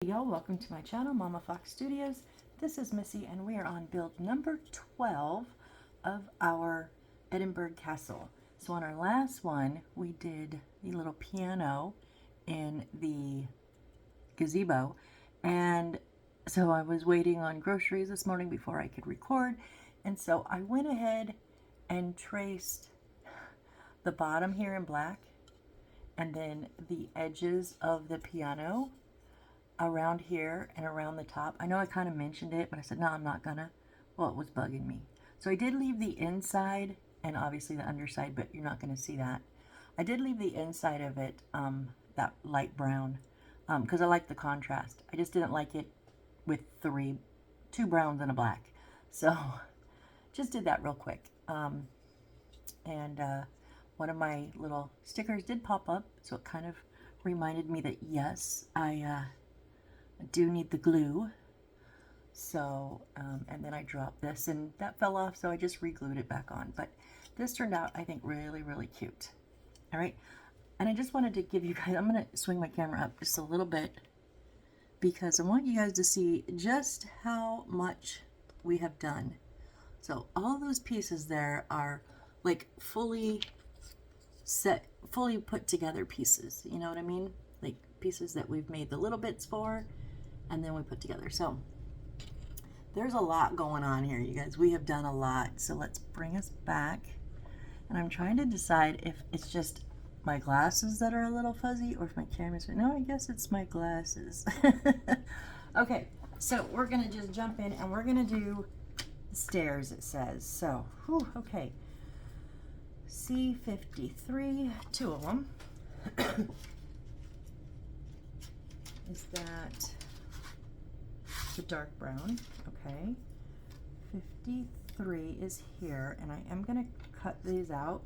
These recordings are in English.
Y'all, welcome to my channel, Mama Fox Studios. This is Missy, and we are on build number 12 of our Edinburgh Castle. So on our last one, we did the little piano in the gazebo, and so I was waiting on groceries this morning before I could record, and so I went ahead and traced the bottom here in black, and then the edges of the piano around here and around the top. I know I kind of mentioned it, but I said, no, I'm not gonna. Well, it was bugging me. So I did leave the inside and obviously the underside, but you're not gonna see that. I did leave the inside of it, that light brown, because I like the contrast. I just didn't like it with two browns and a black. So just did that real quick. One of my little stickers did pop up, so it kind of reminded me that yes, I do need the glue. So, and then I dropped this and that fell off, so I just re-glued it back on. But this turned out, I think, really, really cute. All right. And I just wanted to give you guys, I'm going to swing my camera up just a little bit because I want you guys to see just how much we have done. So all those pieces there are like fully put together pieces. You know what I mean? Like pieces that we've made the little bits for, and then we put together. So there's a lot going on here, you guys. We have done a lot. So let's bring us back. And I'm trying to decide if it's just my glasses that are a little fuzzy or if my camera's, no, I guess it's my glasses. Okay, so we're gonna just jump in and we're gonna do the stairs, it says. So, whew, okay. C53, two of them. Is that the dark brown? Okay. 53 is here, and I am going to cut these out.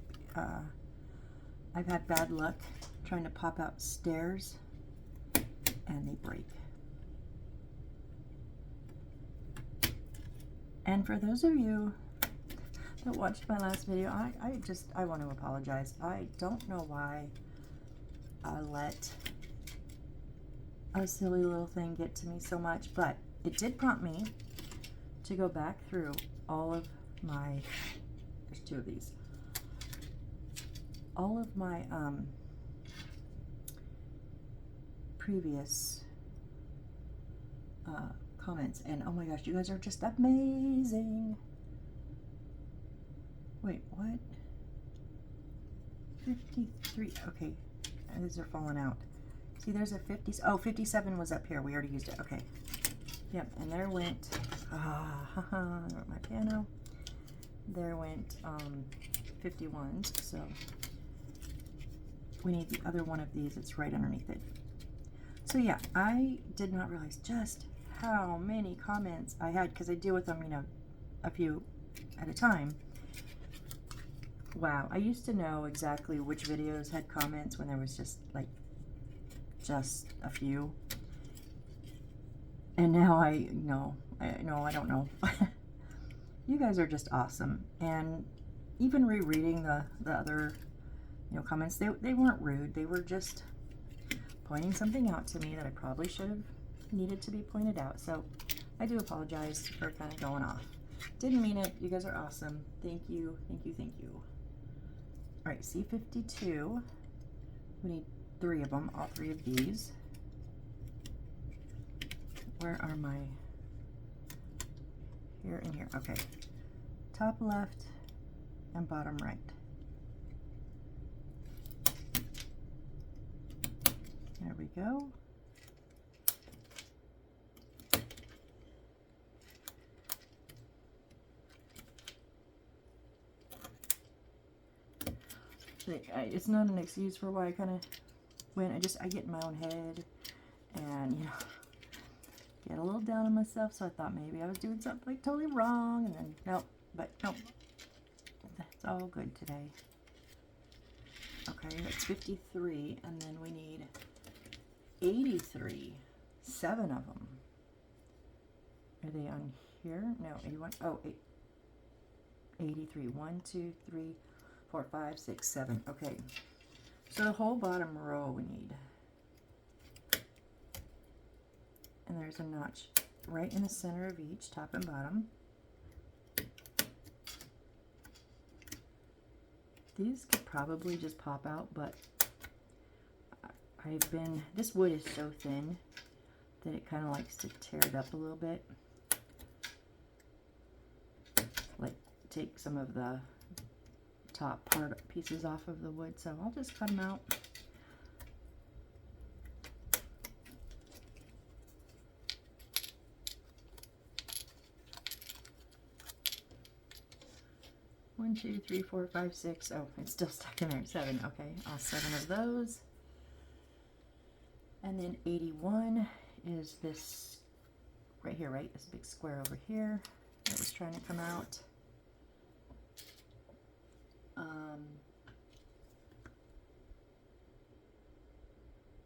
I've had bad luck trying to pop out stairs, and they break. And for those of you that watched my last video, I want to apologize. I don't know why I let a silly little thing get to me so much, but it did prompt me to go back through all of my, there's two of these, all of my previous comments, and oh my gosh, you guys are just amazing. Wait, what? 53, okay, these are falling out. See, there's a 50, oh, 57 was up here. We already used it. Okay. Yep, and there went, my piano. There went 51s, so we need the other one of these. It's right underneath it. So yeah, I did not realize just how many comments I had, because I deal with them, you know, a few at a time. Wow, I used to know exactly which videos had comments when there was just like a few, and now I don't know. You guys are just awesome, and even rereading the other, you know, comments, they weren't rude. They were just pointing something out to me that I probably should have needed to be pointed out. So I do apologize for kind of going off. Didn't mean it. You guys are awesome. Thank you, thank you, thank you. All right, C52. We need three of them, all three of these. Where are my, here and here, okay. Top left and bottom right. There we go. It's not an excuse for why I kind of went, I get in my own head and, you know, get a little down on myself, so I thought maybe I was doing something like totally wrong, and then nope, but nope, that's all good today. Okay, that's 53, and then we need 83, 7 of them. Are they on here? No, 81, oh, 83, 1, 2, 3, 4, 5, 6, 7, okay. So the whole bottom row we need and there's a notch right in the center of each, top and bottom. These could probably just pop out, but this wood is so thin that it kind of likes to tear it up a little bit. Like take some of the top pieces off of the wood, so I'll just cut them out. One, two, three, four, five, six. Oh, it's still stuck in there. 7. Okay, all 7 of those. And then 81 is this right here, right? This big square over here that was trying to come out.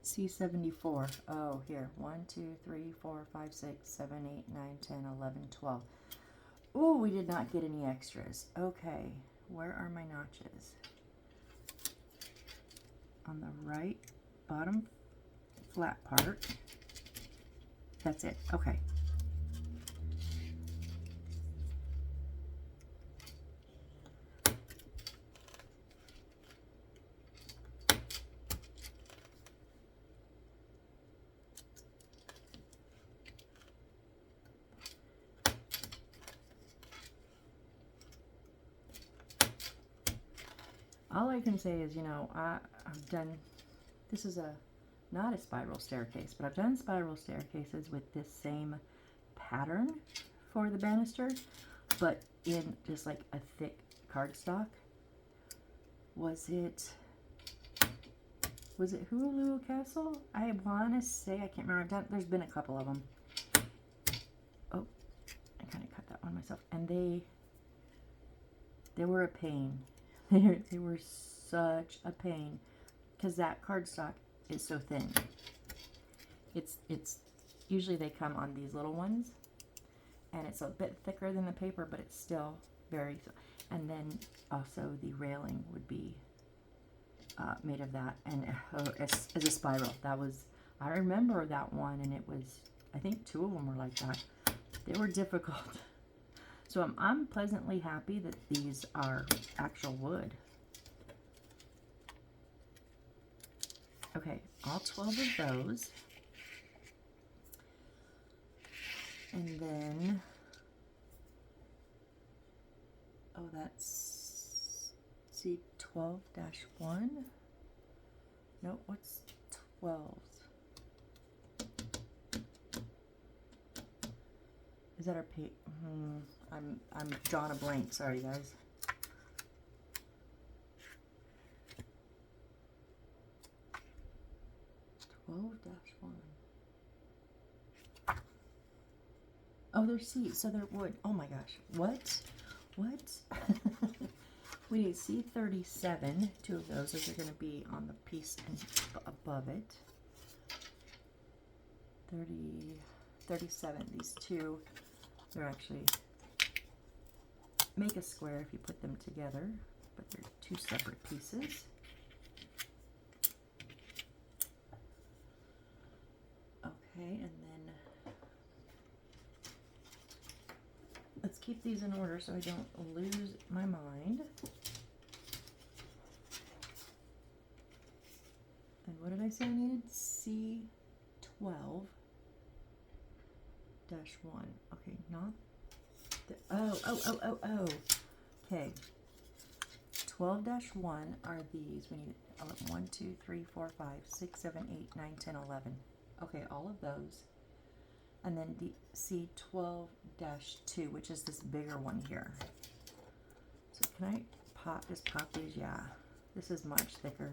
C74. Oh, here. 1, 2, 3, 4, 5, 6, 7, 8, 9, 10, 11, 12. Ooh, we did not get any extras. Okay, where are my notches? On the right bottom flat part. That's it. Okay. All I can say is, you know, I've done, this is not a spiral staircase, but I've done spiral staircases with this same pattern for the banister, but in just like a thick cardstock. Was it Edinburgh Castle? I want to say, I can't remember. There's been a couple of them. Oh, I kind of cut that one myself. And they were a pain. They were such a pain because that cardstock is so thin. It's usually they come on these little ones, and it's a bit thicker than the paper, but it's still very. And then also the railing would be made of that, and as a spiral. That was, I remember that one, and it was, I think 2 of them were like that. They were difficult. So I'm pleasantly happy that these are actual wood. Okay, all 12 of those. And then, oh, that's C12-1. No, what's 12? Is that our page? I'm drawing a blank. Sorry, guys. Oh, they're C, so they're wood. Oh my gosh. What? We need C37. 2 of those. Those are going to be on the piece above it. 37. These 2, they're actually make a square if you put them together, but they're 2 separate pieces. Okay, and then let's keep these in order so I don't lose my mind. And what did I say I needed? C12-1. Okay, not the, oh. Okay. 12-1 are these. We need 1, 2, 3, 4, 5, 6, 7, 8, 9, 10, 11. Okay, all of those. And then the C12-2, which is this bigger one here. So can I just pop these? Yeah, this is much thicker.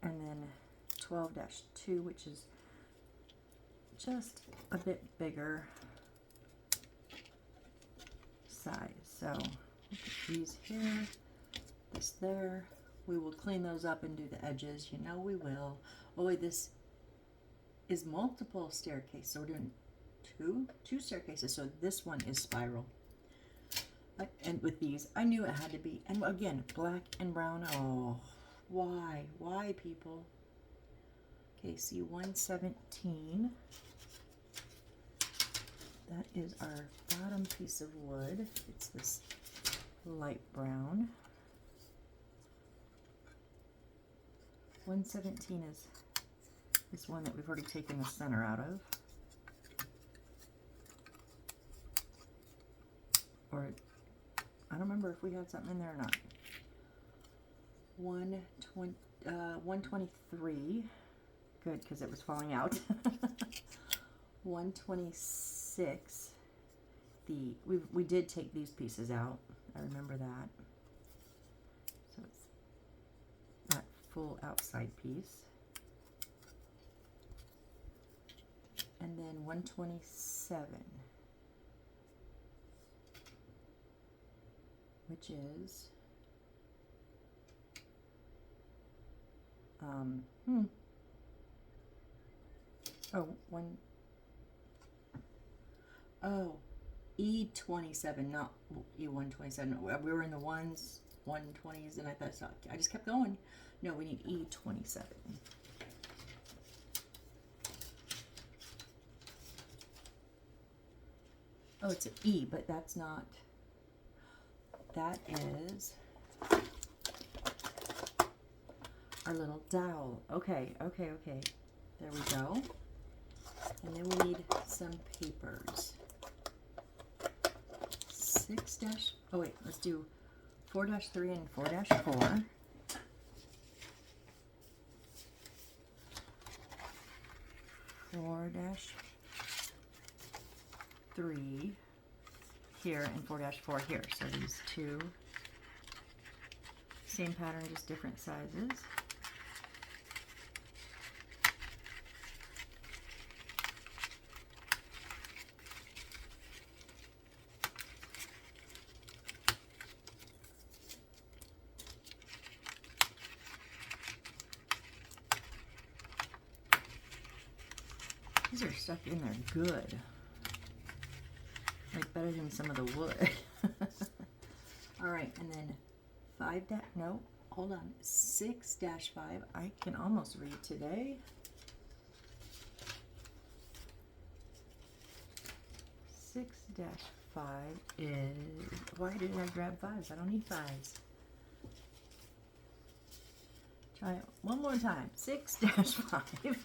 And then 12-2, which is just a bit bigger size. So look at these here, this there, We will clean those up and do the edges. You know we will. Oh wait, this is multiple staircase. So we're doing two staircases. So this one is spiral. And with these, I knew it had to be. And again, black and brown. Oh, why? Why, people? Okay, see 117. That is our bottom piece of wood. It's this light brown. 117 is this one that we've already taken the center out of. Or, I don't remember if we had something in there or not. 123. Good, because it was falling out. 126. We did take these pieces out. I remember that. So it's that full outside piece. And then 127, which is E27, not E127. We were in the 120s, and I thought, I just kept going. No, we need E27. Oh, it's an E, but that's not. That is our little dowel. Okay. There we go. And then we need some papers. 6 dash, oh wait, let's do 4-3 and 4-4. Four dash 3 here and 4-4 here. So these two, same pattern, just different sizes. These are stuck in there good. Like better than some of the wood. Alright, and then 6-5. I can almost read today. 6-5 is, why did I grab 5s? I don't need 5s. Try it one more time. 6-5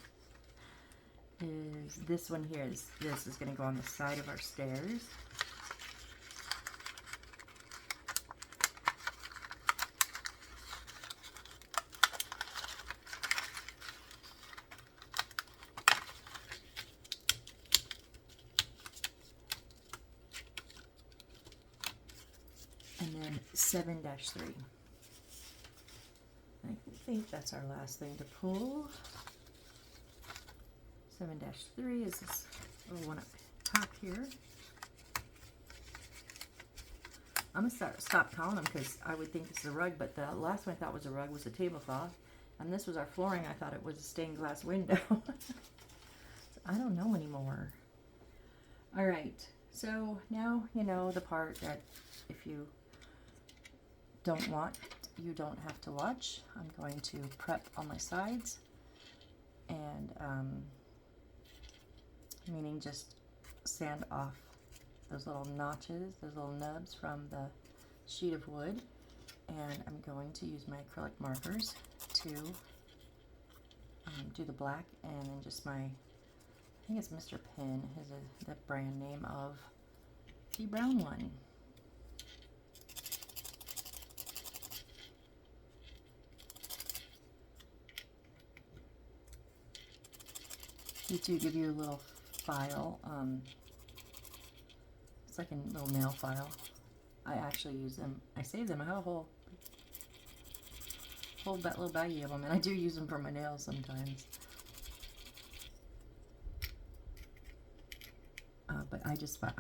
is this one here. This is going to go on the side of our stairs. And then 7-3. I think that's our last thing to pull. 7-3 is this little one up top here. I'm going to stop calling them because I would think it's a rug, but the last one I thought was a rug was a tablecloth. And this was our flooring. I thought it was a stained glass window. So I don't know anymore. All right. So now you know the part that if you don't want, you don't have to watch. I'm going to prep on my sides. And, meaning just sand off those little notches, those little nubs from the sheet of wood. And I'm going to use my acrylic markers to do the black, and then just my, I think it's Mr. Pin is the brand name of the brown one. These two give you a little file. It's like a little nail file. I actually use them. I save them. I have a whole little baggie of them, and I do use them for my nails sometimes. But I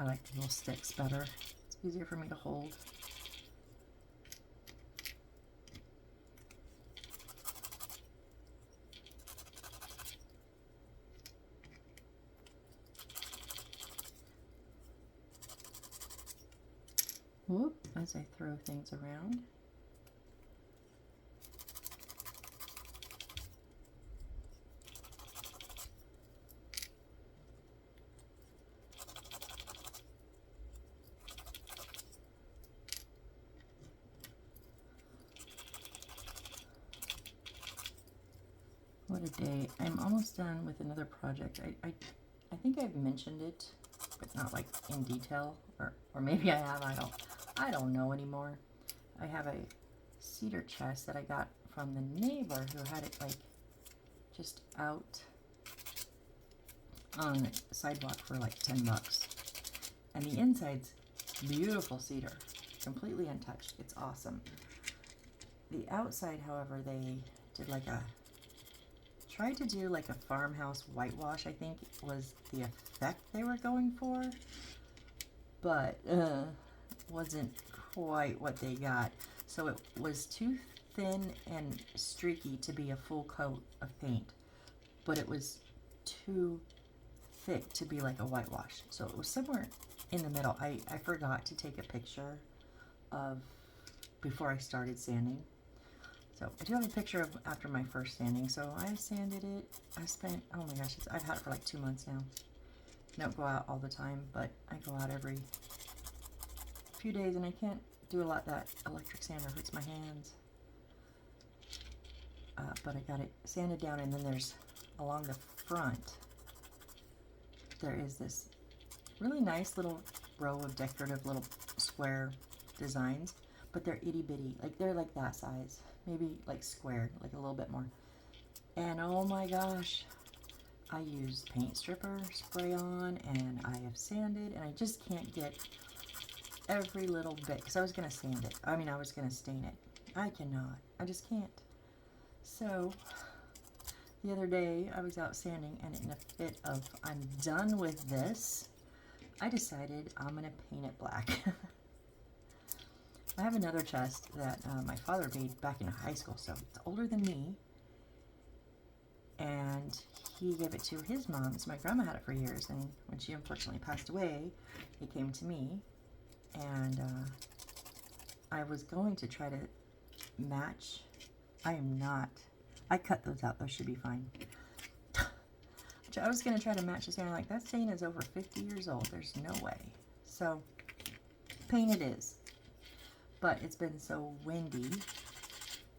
like the little sticks better. It's easier for me to hold. as I throw things around. What a day. I'm almost done with another project. I think I've mentioned it, but not like in detail, or maybe I have, I don't know anymore. I have a cedar chest that I got from the neighbor who had it like just out on the sidewalk for like 10 bucks. And the inside's beautiful cedar, completely untouched. It's awesome. The outside, however, they did like tried to do like a farmhouse whitewash, I think was the effect they were going for, but wasn't quite what they got. So it was too thin and streaky to be a full coat of paint, but it was too thick to be like a whitewash. So it was somewhere in the middle. I forgot to take a picture of before I started sanding. So I do have a picture of after my first sanding. So I sanded it. I spent, oh my gosh, I've had it for like 2 months now. I don't go out all the time, but I go out every few days, and I can't do a lot. That electric sander hurts my hands. But I got it sanded down, and then there's, along the front, there is this really nice little row of decorative little square designs, but they're itty bitty, like they're like that size. Maybe like squared, like a little bit more. And oh my gosh, I used paint stripper spray on, and I have sanded, and I just can't get every little bit, because I was going to sand it. I mean, I was going to stain it. I cannot. I just can't. So the other day I was out sanding, and in a fit of I'm done with this, I decided I'm going to paint it black. I have another chest that my father made back in high school, so it's older than me. And he gave it to his mom. So my grandma had it for years, and when she unfortunately passed away, it came to me. And I was going to try to match. I am not. I cut those out. Those should be fine. I was going to try to match this stain. Like, that stain is over 50 years old. There's no way. So, paint it is. But it's been so windy.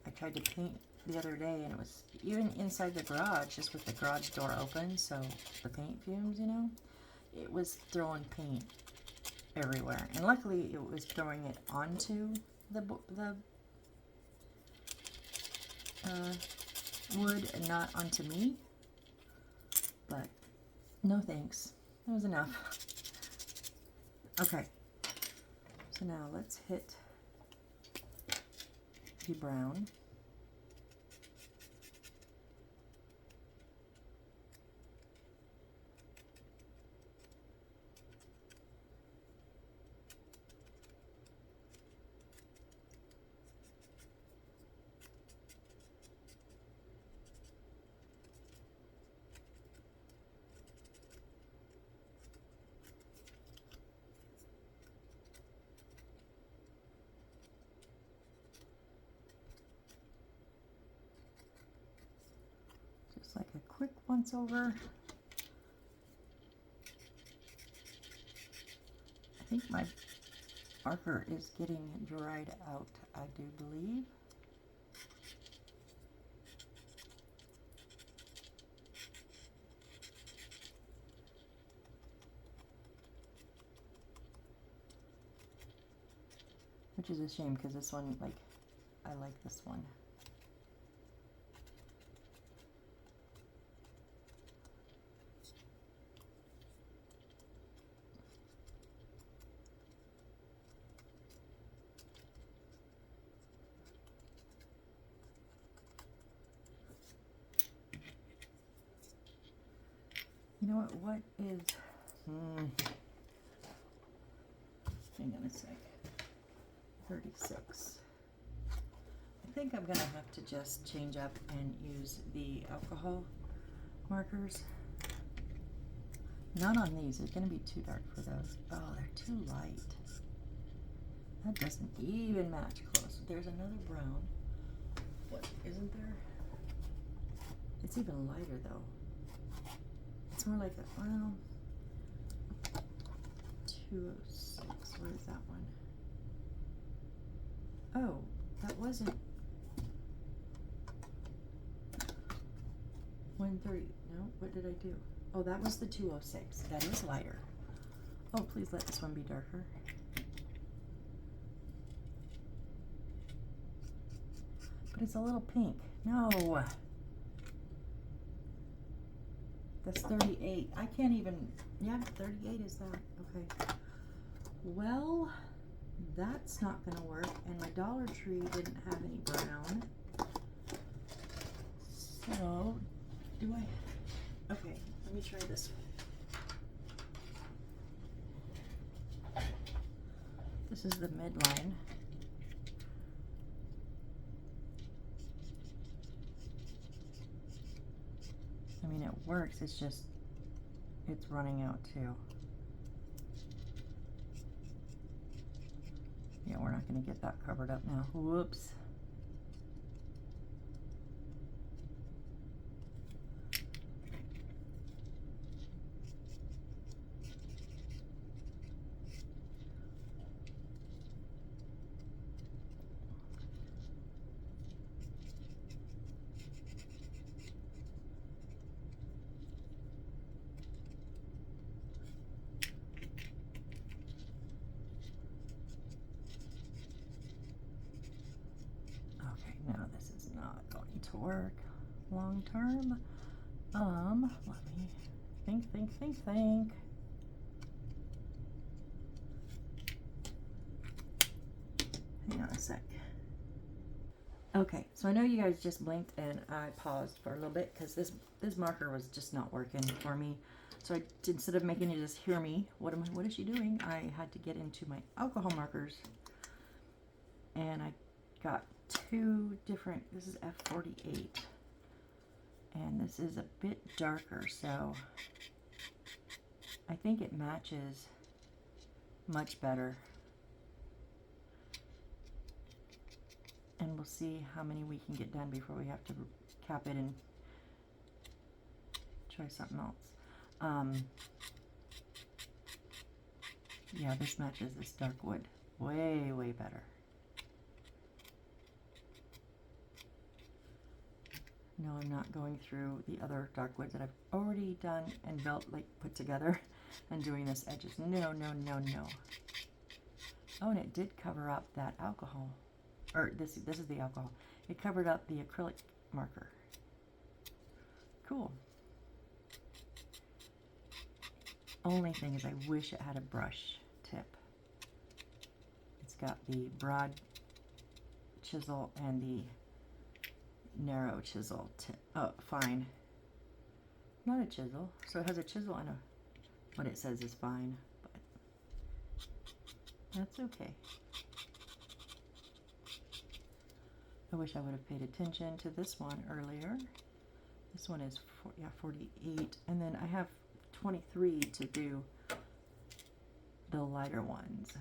I tried to paint the other day, and it was even inside the garage, just with the garage door open, so the paint fumes, you know, it was throwing paint everywhere. And luckily, it was throwing it onto the wood and not onto me. But no thanks. That was enough. Okay. So now let's hit the brown. Just like a quick once over. I think my marker is getting dried out, I do believe. Which is a shame, because this one, like, I like this one. You know what is, hang on a sec, 36. I think I'm gonna have to just change up and use the alcohol markers. Not on these, it's gonna be too dark for those. Oh, they're too light. That doesn't even match close. There's another brown. What, isn't there? It's even lighter though. It's more like a, well, 206. Where is that one? Oh, that wasn't 130. No, what did I do? Oh, that was the 206. That is lighter. Oh, please let this one be darker. But it's a little pink. No. That's 38. I can't even, yeah, 38 is that. Okay. Well, that's not gonna work. And my Dollar Tree didn't have any brown. So, do I, okay, let me try this one. This is the midline. I mean, it works, it's just, it's running out too. Yeah, we're not going to get that covered up now. Whoops. No, this is not going to work long term. Let me think. Hang on a sec. Okay, so I know you guys just blinked and I paused for a little bit because this marker was just not working for me. So I, instead of making you just hear me, what is she doing? I had to get into my alcohol markers, and I got two different, this is F48, and this is a bit darker, so I think it matches much better. And we'll see how many we can get done before we have to cap it and try something else. Yeah, this matches this dark wood way, way better. No, I'm not going through the other dark woods that I've already done and built, like put together, and doing this edges. No. Oh, and it did cover up that alcohol. Or this is the alcohol. It covered up the acrylic marker. Cool. Only thing is I wish it had a brush tip. It's got the broad chisel and the narrow chisel tip. Oh, fine. Not a chisel. So it has a chisel and what it says is fine, but that's okay. I wish I would have paid attention to this one earlier. This one is 48, and then I have 23 to do the lighter ones.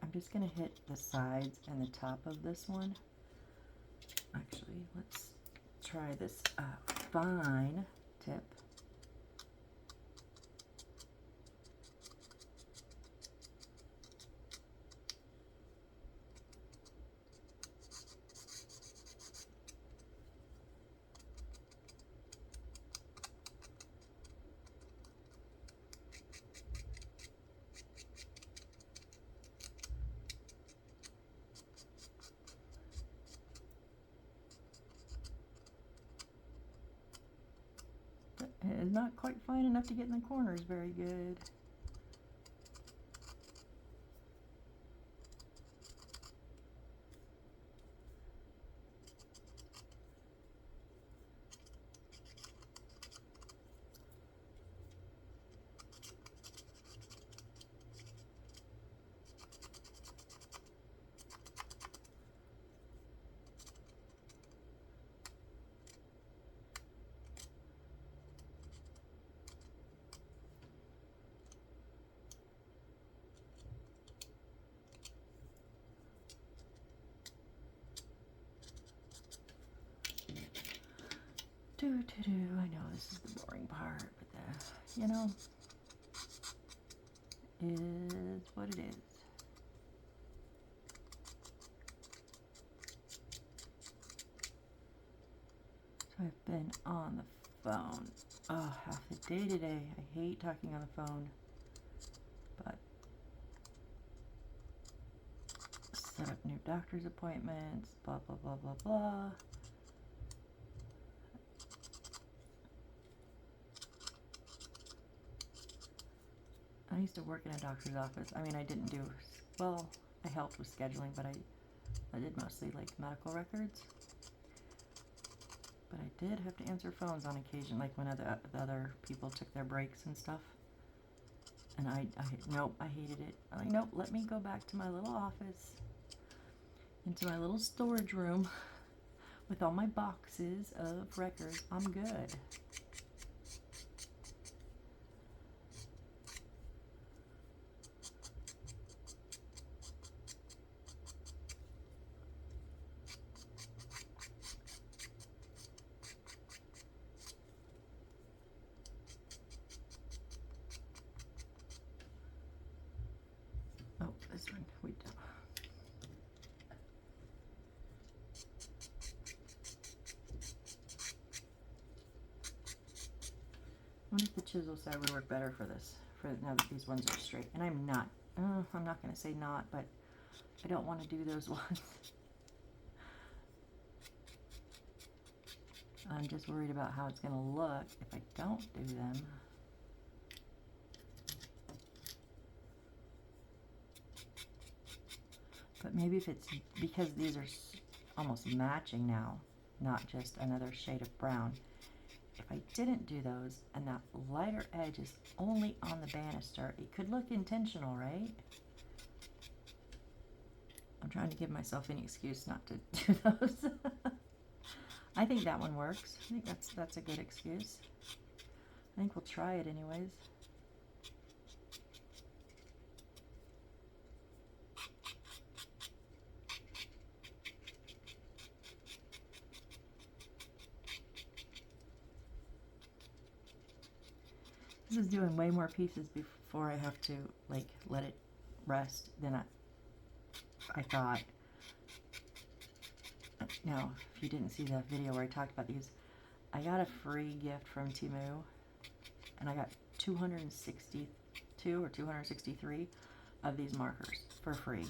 I'm just gonna hit the sides and the top of this one. Actually, let's try this fine tip. It is not quite fine enough to get in the corners very good. I know this is the boring part, but you know, is what it is. So I've been on the phone half the day today. I hate talking on the phone, but set up new doctor's appointments, blah, blah, blah, blah, blah. I used to work in a doctor's office. I mean, I didn't do, well, I helped with scheduling, but I did mostly like medical records. But I did have to answer phones on occasion, like when the other people took their breaks and stuff. And nope, I hated it. I'm like, nope, let me go back to my little office, into my little storage room with all my boxes of records. I'm good. Oh, this one, we don't. I wonder if the chisel side would work better for this, now that these ones are straight. And I'm not going to say not, but I don't want to do those ones. I'm just worried about how it's going to look if I don't do them. But maybe if it's because these are almost matching now, not just another shade of brown. If I didn't do those and that lighter edge is only on the banister, it could look intentional, right? I'm trying to give myself any excuse not to do those. I think that one works. I think that's a good excuse. I think we'll try it anyways. This is doing way more pieces before I have to like let it rest than I thought. Now, if you didn't see the video where I talked about these, I got a free gift from Temu, and I got 262 or 263 of these markers for free.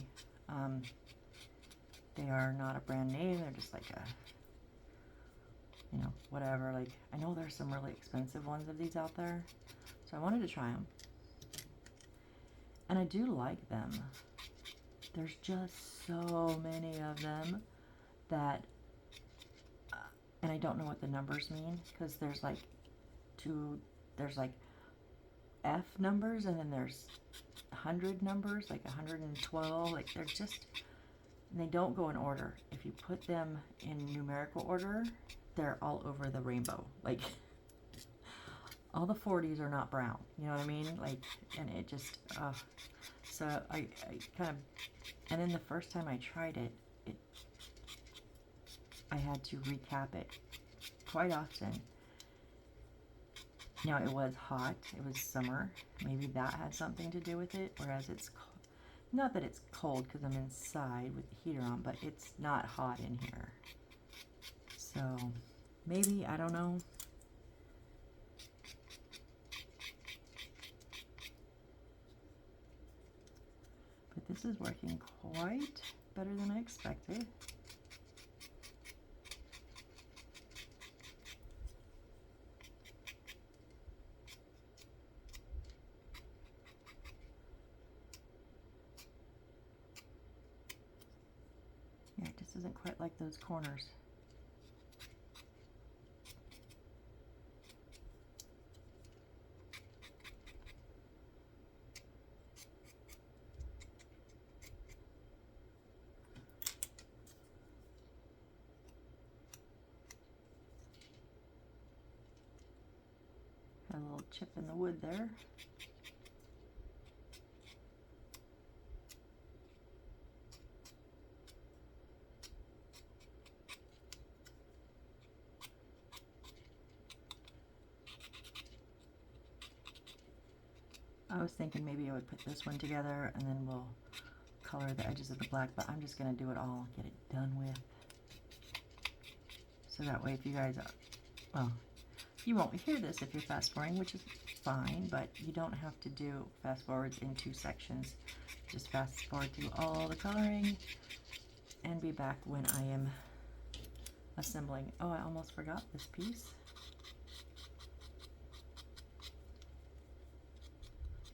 They are not a brand name, they're just like a, you know, whatever. Like, I know there's some really expensive ones of these out there, so I wanted to try them. And I do like them. There's just so many of them that, and I don't know what the numbers mean, because there's like F numbers, and then there's 100 numbers, like 112, like they're just, and they don't go in order. If you put them in numerical order, they're all over the rainbow. Like, all the 40s are not brown, you know what I mean? Like, and it just, so I kind of, and then the first time I tried it, I had to recap it quite often. Now, it was hot, it was summer, maybe that had something to do with it, whereas it's not that it's cold because I'm inside with the heater on, but it's not hot in here. So, maybe, I don't know. But this is working quite better than I expected. Yeah, it just isn't quite like those corners. Got a little chip in the wood there. I was thinking maybe I would put this one together and then we'll color the edges of the black, but I'm just going to do it all, get it done with. So that way if you guys, well, you won't hear this if you're fast forwarding, which is fine, but you don't have to do fast forwards in 2 sections. Just fast forward through all the coloring and be back when I am assembling. Oh, I almost forgot this piece.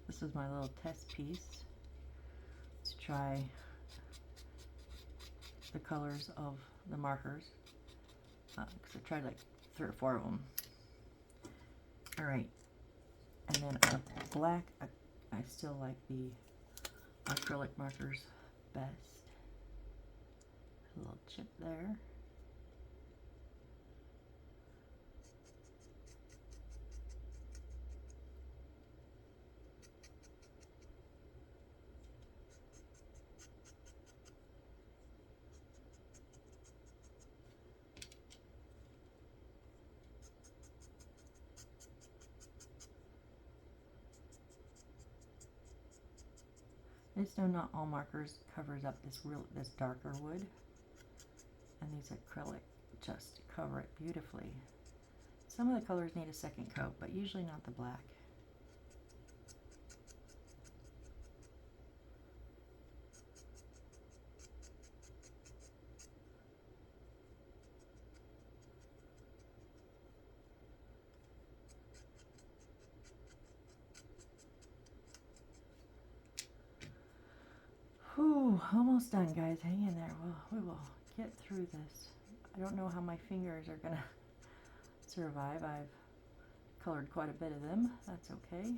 This is my little test piece to try the colors of the markers, because I tried like 3 or 4 of them. All right, and then our black, I still like the acrylic markers best. A little chip there. I just know not all markers covers up this darker wood, and these acrylic just cover it beautifully. Some of the colors need a second coat, but usually not the black. Whew, almost done, guys. Hang in there. We will get through this. I don't know how my fingers are gonna survive. I've colored quite a bit of them. That's okay.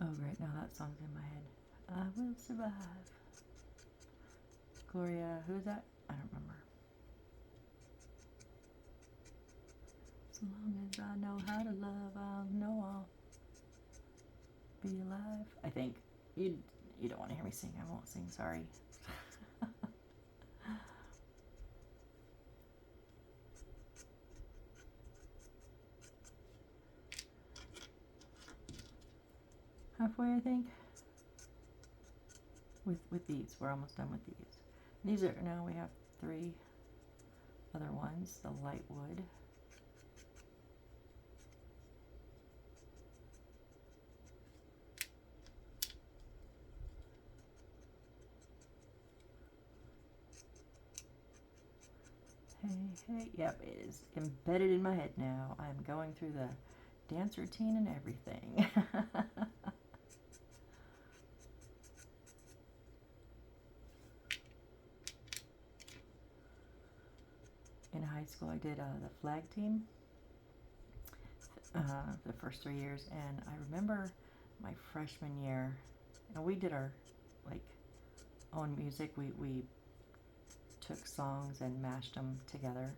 Oh, great. Now that song's in my head. I will survive. Gloria, who is that? I don't remember. As long as I know how to love, I'll know I'll be alive. I think. You don't want to hear me sing. I won't sing, sorry. Halfway, I think. With these. We're almost done with these. These are, now we have 3 other ones. The light wood. Hey, yep, it is embedded in my head now. I'm going through the dance routine and everything. In high school, I did the flag team the first 3 years, and I remember my freshman year, and we did our own music. We took songs and mashed them together,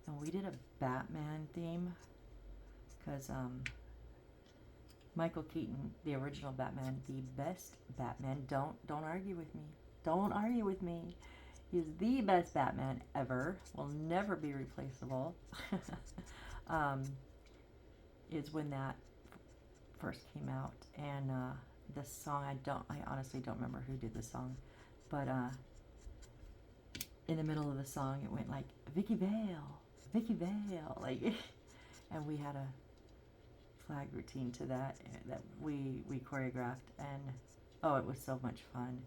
and we did a Batman theme because Michael Keaton, the original Batman, the best Batman. Don't argue with me. Don't argue with me. He's the best Batman ever. Will never be replaceable. Is when that first came out, and this song, I honestly don't remember who did the song, but in the middle of the song it went like Vicky Vale, like, and we had a flag routine to that we choreographed, and oh, it was so much fun.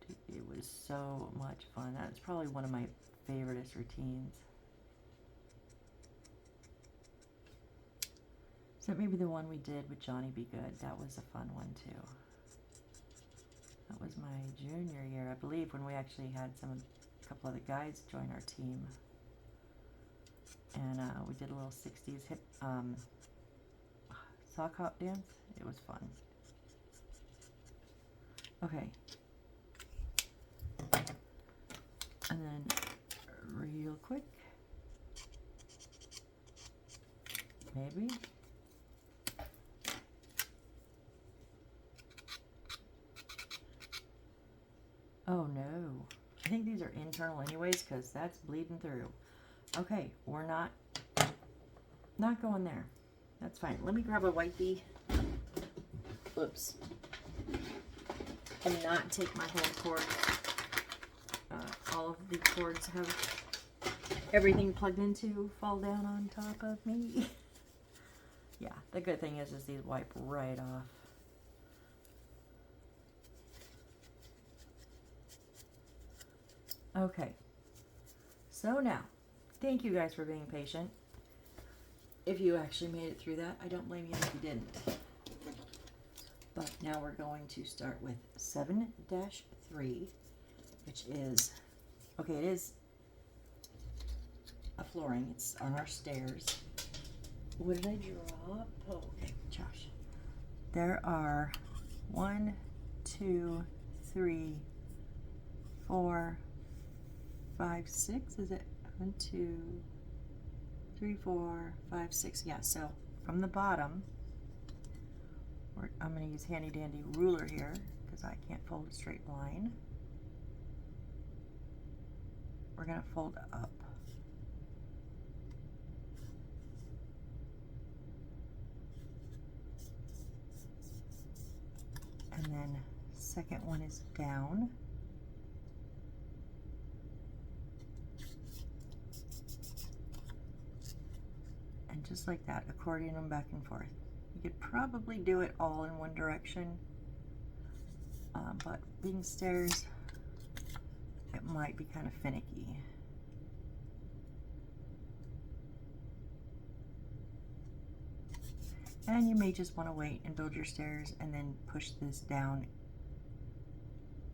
Dude, it was so much fun. That's probably one of my favoriteest routines. So maybe the one we did with Johnny Be Good, that was a fun one too. That was my junior year, I believe, when we actually had a couple of the guys join our team. And we did a little 60s hip sock hop dance. It was fun. Okay. And then real quick, maybe. Oh no. I think these are internal anyways because that's bleeding through. Okay, we're not going there. That's fine. Let me grab a wipey. Oops. And not take my whole cord. All of the cords have everything plugged into fall down on top of me. Yeah, the good thing is these wipe right off. Okay, so now, thank you guys for being patient. If you actually made it through that, I don't blame you if you didn't. But now we're going to start with 7-3, which is, okay, it is a flooring. It's on our stairs. What did I drop? Oh, okay, Josh. There are 1, 2, 3, 4, 5, 6. Is it 1, 2, 3, 4, 5, 6? Yeah, so from the bottom, I'm going to use handy dandy ruler here because I can't fold a straight line. We're going to fold up. And then second one is down. And just like that, accordion them back and forth. You could probably do it all in one direction, but being stairs, it might be kind of finicky. And you may just want to wait and build your stairs and then push this down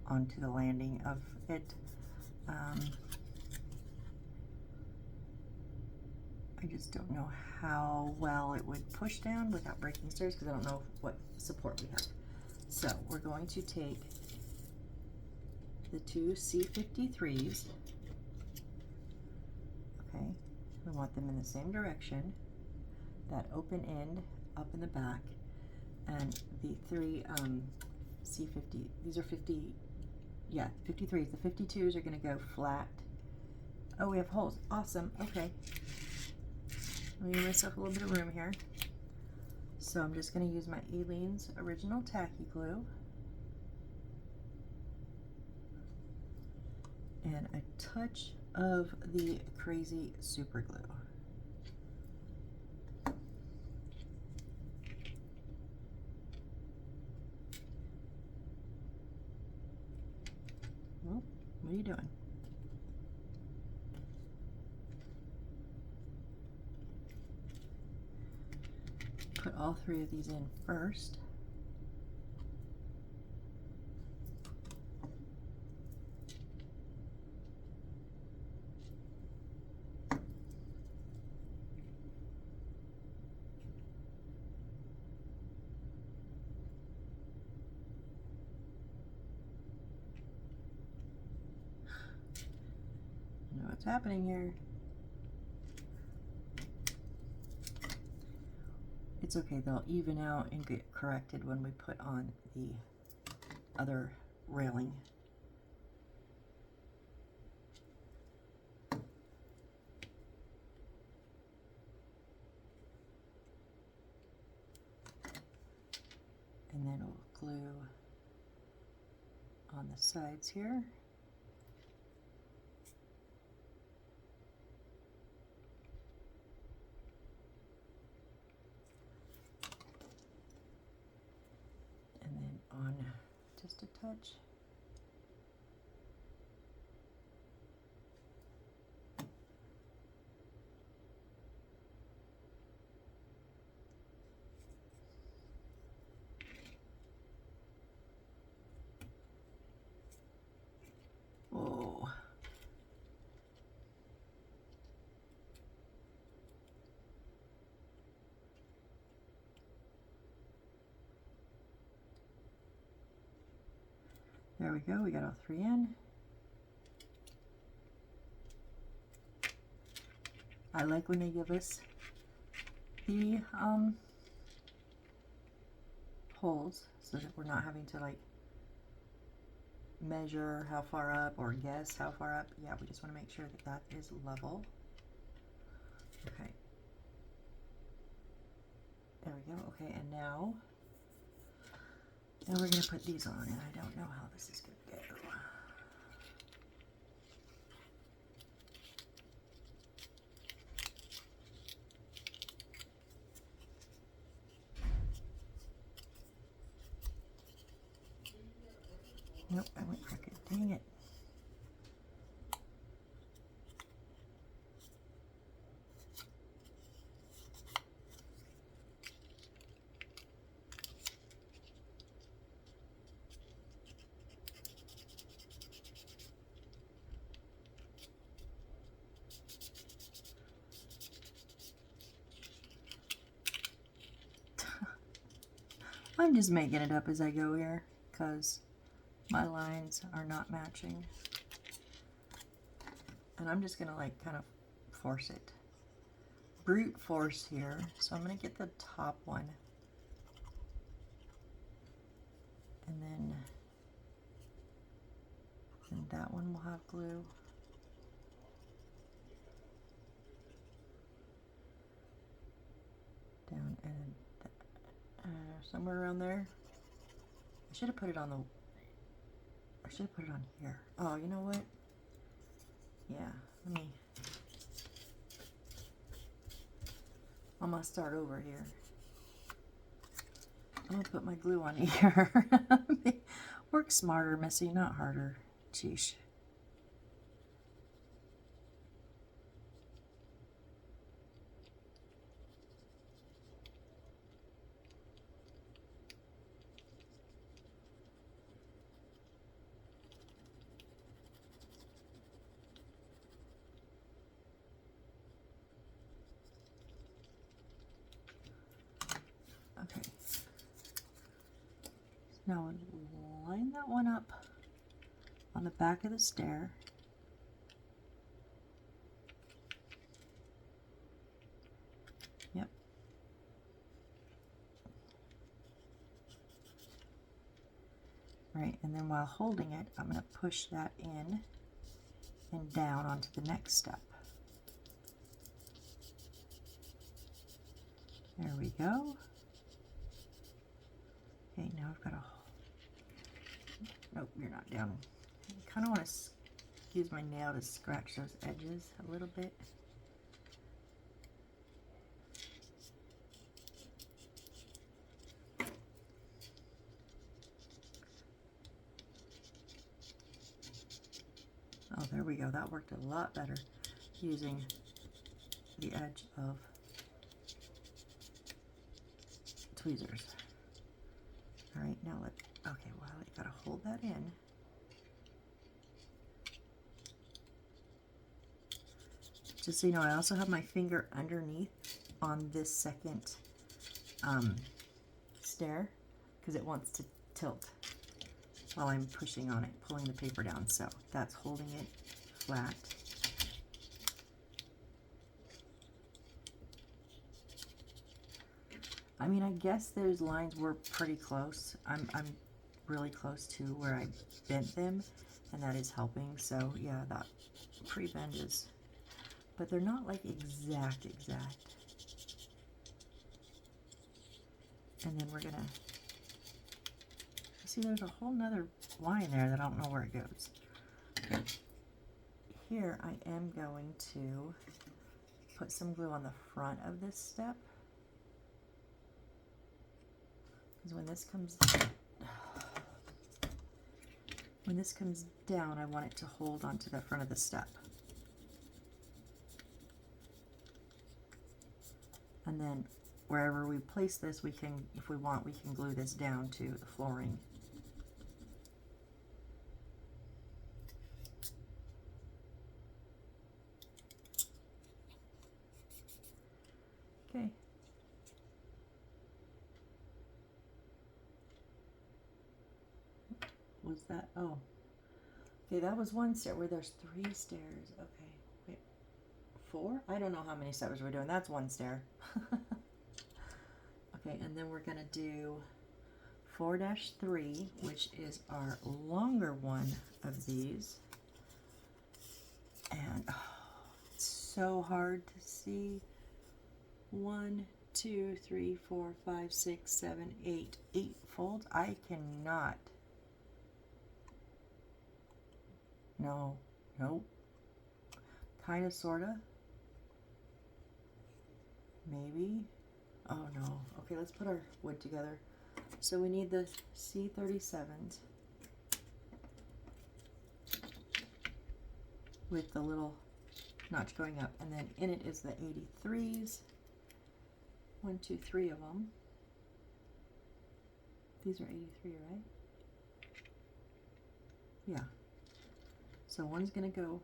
onto the landing of it. I just don't know how well it would push down without breaking stairs because I don't know what support we have. So we're going to take the two C53s. Okay, we want them in the same direction. That open end up in the back, and the three C50. These are 50. Yeah, 53s. The 52s are going to go flat. Oh, we have holes. Awesome. Okay. Let me give myself a little bit of room here. So I'm just going to use my Aleene's original tacky glue and a touch of the crazy super glue. Well, what are you doing? Put all three of these in first. You know what's happening here. It's okay, they'll even out and get corrected when we put on the other railing. And then we'll glue on the sides here. On just a touch. Oh. There we go, we got all three in. I like when they give us the holes so that we're not having to like measure how far up or guess how far up. Yeah, we just want to make sure that that is level. Okay. There we go. Okay, and now we're going to put these on, and I don't know how this is going to go. Nope, I went crooked. Dang it. I'm just making it up as I go here because my lines are not matching. And I'm just going to like kind of force it. Brute force here. So I'm going to get the top one. And then that one will have glue. Down and somewhere around there. I should have put it on the, I should have put it on here. Oh, you know what? Yeah, I'm gonna start over here. I'm gonna put my glue on here. Work smarter, Missy, not harder. Sheesh. Okay. Now line that one up on the back of the stair. Yep. Right, and then while holding it, I'm going to push that in and down onto the next step. There we go. Okay, now I've got a, nope, you're not down. I kind of want to use my nail to scratch those edges a little bit. Oh, there we go. That worked a lot better using the edge of tweezers. All right, now okay, well, I gotta hold that in. Just so you know, I also have my finger underneath on this second stair because it wants to tilt while I'm pushing on it, pulling the paper down. So that's holding it flat. I mean, I guess those lines were pretty close. I'm really close to where I bent them, and that is helping. So yeah, that pre-bend is, but they're not like exact. And then we're gonna, see there's a whole nother line there that I don't know where it goes. Okay. Here I am going to put some glue on the front of this step. Because when this comes down, I want it to hold onto the front of the step. And then wherever we place this, we can, if we want, we can glue this down to the flooring. Okay. Was that, oh. Okay, that was one stair where there's 3 stairs. Okay, wait, 4? I don't know how many steps we're doing. That's one stair. Okay, and then we're gonna do 4-3, which is our longer one of these. And oh, it's so hard to see. 1, 2, 3, 4, 5, 6, 7, 8. 8 folds. I cannot. No. Nope. Kind of, sort of. Maybe. Oh no. Okay, let's put our wood together. So we need the C37s with the little notch going up, and then in it is the 83s. 1, 2, 3 of them. These are 83, right? Yeah. So one's gonna go.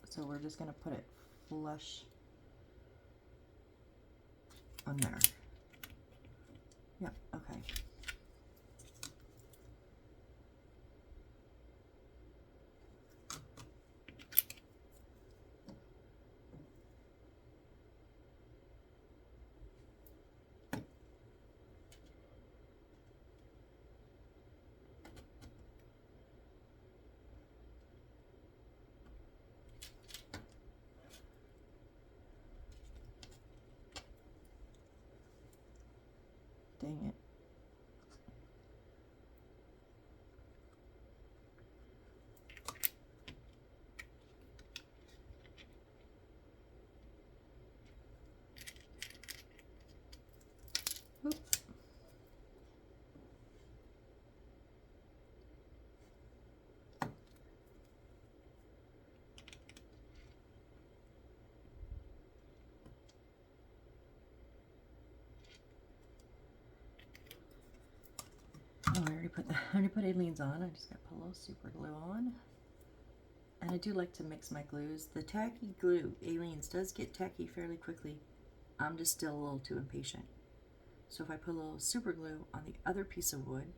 So we're just gonna put it flush on there. Yep, okay. Dang it. Oop. Oh, I already put Aleene's on. I just got to put a little super glue on. And I do like to mix my glues. The tacky glue, Aleene's, does get tacky fairly quickly. I'm just still a little too impatient. So if I put a little super glue on the other piece of wood,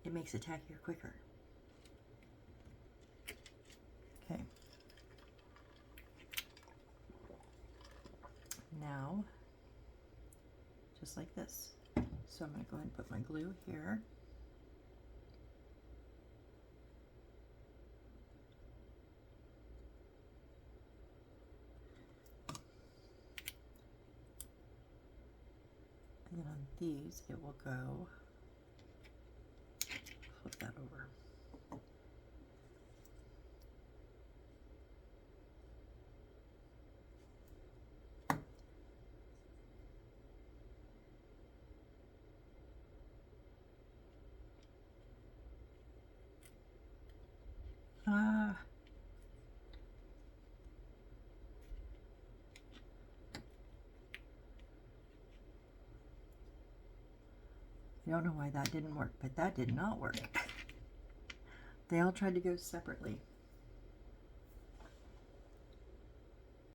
it makes it tackier quicker. Okay. Now, just like this. So I'm going to go ahead and put my glue here. And then on these, it will go, flip that over. Ah. I don't know why that didn't work, but that did not work. They all tried to go separately.